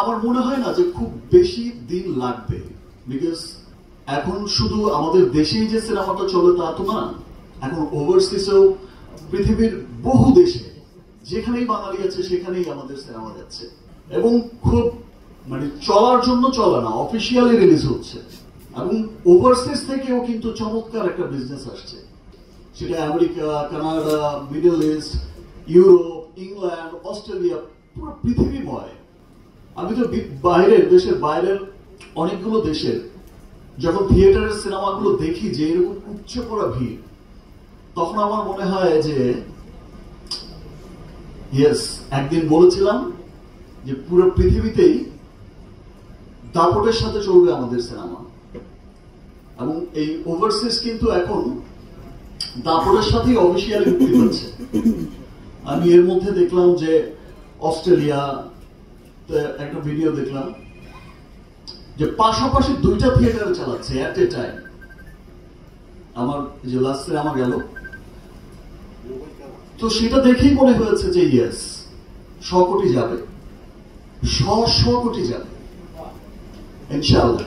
আমার মনে হয় না যে খুব বেশি দিন লাগবে, বিকজ এখন শুধু আমাদের দেশেই যে সিনেমাটা চলে তা তো না, এখন ওভারসিজেও পৃথিবীর বহু দেশে যেখানেই বাঙালি আছে সেখানেই আমাদের সিনেমা যাচ্ছে, এবং খুব মানে চলার জন্য চলে না, অফিসিয়ালি রিলিজ হচ্ছে, এবং ওভারসিজ থেকেও কিন্তু চমৎকার একটা বিজনেস আসছে, সেটা America, Canada, middle east, Europe, England, Australia, পুরো পৃথিবীময়। আমি তো বাইরের দেশের বাইরের অনেকগুলো দেশের যখন থিয়েটারের সিনেমাগুলো দেখি যে এরকম উচ্চ করা ভিড়, তখন আমার মনে হয় যে ইয়েস, একদিন বলেছিলাম যে পুরো পৃথিবীতেই দাপটের সাথে চলবে আমাদের সিনেমা, এবং এই ওভারসিজ কিন্তু এখন দাপটের সাথেই অফিসিয়ালি মুক্তি পাচ্ছে। আমি এর মধ্যে দেখলাম যে অস্ট্রেলিয়া একটা ভিডিও দেখলাম যে পাশাপাশি দুইটা থিয়েটারে চালাচ্ছে এট এ টাইম। আমার যে লাস্ট সিনেমা গেল, তো সেটা দেখেই মনে হয়েছে যে ইয়েস, 100 কোটি যাবে, 100 কোটি যাবে ইনশাআল্লাহ।